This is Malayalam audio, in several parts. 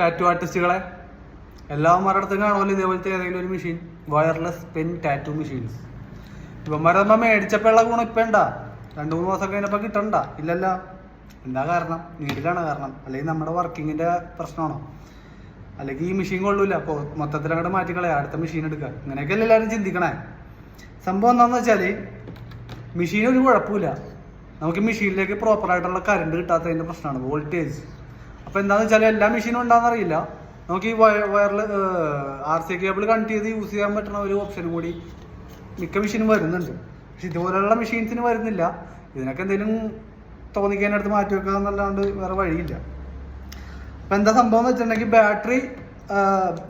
ടാറ്റു ആർട്ടിസ്റ്റുകളെ എല്ലാവന്മാരുടെ അടുത്തും കാണുമല്ലോ ഇതേപോലത്തെ ഏതെങ്കിലും ഒരു machine, wireless pen tattoo machines. ഇവന്മാരെ നമ്മൾ മേടിച്ചപ്പോഴുള്ള ഗുണം ഇപ്പം ഉണ്ടാ, 2-3 മാസം കഴിഞ്ഞപ്പോൾ കിട്ടണ്ട ഇല്ലല്ല. എന്താ കാരണം? നീഡിലാണ് കാരണം, അല്ലെങ്കിൽ നമ്മുടെ വർക്കിങ്ങിൻ്റെ പ്രശ്നമാണോ, അല്ലെങ്കിൽ ഈ മെഷീൻ കൊള്ളൂല, അപ്പോൾ മൊത്തത്തിൽ അങ്ങോട്ട് മാറ്റിക്കളയാ, അടുത്ത മെഷീൻ എടുക്കുക. ഇങ്ങനെയൊക്കെയല്ലേ എല്ലാവരും ചിന്തിക്കണേ. സംഭവം എന്താണെന്ന് വെച്ചാൽ മെഷീൻ ഒരു കുഴപ്പമില്ല, നമുക്ക് മെഷീനിലേക്ക് പ്രോപ്പറായിട്ടുള്ള കറണ്ട് കിട്ടാത്തതിൻ്റെ പ്രശ്നമാണ്, വോൾട്ടേജ്. അപ്പോൾ എന്താണെന്ന് വെച്ചാൽ എല്ലാ മെഷീനും ഉണ്ടാകുന്നറിയില്ല, നമുക്ക് ഈ RC കേബിൾ കണക്ട് ചെയ്ത് യൂസ് ചെയ്യാൻ പറ്റുന്ന ഒരു ഓപ്ഷനും കൂടി മിക്ക മെഷീനും വരുന്നുണ്ട്. പക്ഷെ ഇതുപോലെയുള്ള മെഷീൻസിന് വരുന്നില്ല. ഇതിനൊക്കെ എന്തെങ്കിലും തോന്നിക്കാനടുത്ത് മാറ്റി വെക്കുക എന്നല്ലാണ്ട് വേറെ വഴിയില്ല. അപ്പം എന്താ സംഭവം എന്ന് വെച്ചിട്ടുണ്ടെങ്കിൽ ബാറ്ററി,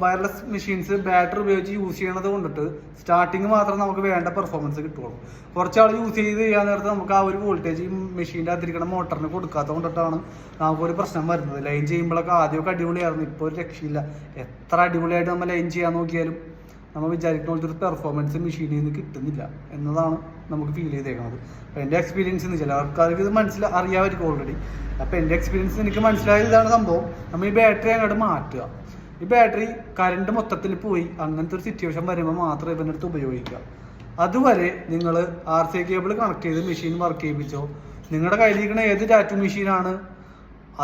വയർലെസ് മെഷീൻസ് ബാറ്ററി ഉപയോഗിച്ച് യൂസ് ചെയ്യണത് കൊണ്ടിട്ട് സ്റ്റാർട്ടിങ് മാത്രം നമുക്ക് വേണ്ട പെർഫോമൻസ് കിട്ടുള്ളൂ. കുറച്ചാൾ യൂസ് ചെയ്ത് ചെയ്യാൻ നേരത്ത് നമുക്ക് ആ ഒരു വോൾട്ടേജ് ഈ മെഷീൻ്റെ അതിരിക്കുന്ന മോട്ടറിന് കൊടുക്കാത്തത് കൊണ്ടിട്ടാണ് നമുക്കൊരു പ്രശ്നം വരുന്നത്. ലൈൻ ചെയ്യുമ്പോഴൊക്കെ ആദ്യമൊക്കെ അടിപൊളിയായിരുന്നു, ഇപ്പോൾ ഒരു രക്ഷയില്ല. എത്ര അടിപൊളിയായിട്ട് നമ്മൾ ലൈൻ ചെയ്യാൻ നോക്കിയാലും നമ്മൾ വിചാരിക്കുന്ന പോലത്തെ ഒരു പെർഫോമൻസ് മെഷീനിൽ നിന്ന് കിട്ടുന്നില്ല എന്നതാണ് നമുക്ക് ഫീൽ ചെയ്തേക്കുന്നത്. അപ്പോൾ എൻ്റെ എക്സ്പീരിയൻസിൽ നിന്ന് ചില ആൾക്കാർക്ക് ഇത് അറിയാമായിരിക്കും ഓൾറെഡി. അപ്പോൾ എൻ്റെ എക്സ്പീരിയൻസ് എനിക്ക് മനസ്സിലായത് ഇതാണ് സംഭവം. നമ്മൾ ഈ ബാറ്ററി അങ്ങോട്ട് മാറ്റുക. ഈ ബാറ്ററി കറണ്ട് മൊത്തത്തിൽ പോയി അങ്ങനത്തെ ഒരു സിറ്റുവേഷൻ വരുമ്പോൾ മാത്രമേ ഇവൻ്റെ അടുത്ത് ഉപയോഗിക്കുക. അതുവരെ നിങ്ങൾ RC കേബിൾ കണക്ട് ചെയ്ത് മെഷീൻ വർക്ക് ചെയ്യിപ്പിച്ചോ. നിങ്ങളുടെ കയ്യിലിരിക്കുന്ന ഏത് ടാറ്റു മെഷീനാണ്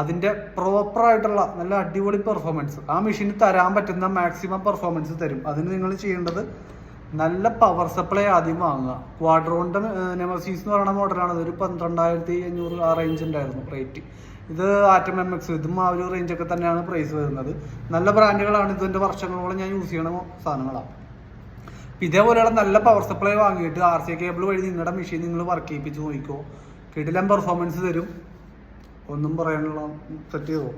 അതിൻ്റെ പ്രോപ്പറായിട്ടുള്ള നല്ല അടിപൊളി പെർഫോമൻസ് ആ മെഷീന് തരാൻ പറ്റുന്ന മാക്സിമം പെർഫോമൻസ് തരും. അതിന് നിങ്ങൾ ചെയ്യേണ്ടത് നല്ല പവർ സപ്ലൈ ആദ്യം വാങ്ങുക. ക്വാഡ്രോണിൻ്റെ നെമസീസ് എന്ന് പറയുന്ന മോഡലാണ്. ഇതൊരു 12,500 ആ റേഞ്ച് ഉണ്ടായിരുന്നു റേറ്റ്. ഇത് ആറ്റം MX, ഇതും ആ ഒരു റേഞ്ചൊക്കെ തന്നെയാണ് പ്രൈസ് വരുന്നത്. നല്ല ബ്രാൻഡുകളാണ്, ഇതിൻ്റെ വർഷങ്ങളോളം ഞാൻ യൂസ് ചെയ്യണ സാധനങ്ങളാണ്. അപ്പം ഇതേപോലെയുള്ള നല്ല പവർ സപ്ലൈ വാങ്ങിയിട്ട് RC കേബിൾ വഴി നിങ്ങളുടെ മെഷീൻ നിങ്ങൾ വർക്ക് ചെയ്യിപ്പിച്ച് നോക്കിക്കോ. കിടിലൻ പെർഫോമൻസ് തരും. ഒന്നും പറയാനുള്ള സെറ്റ് ചെയ്തോ.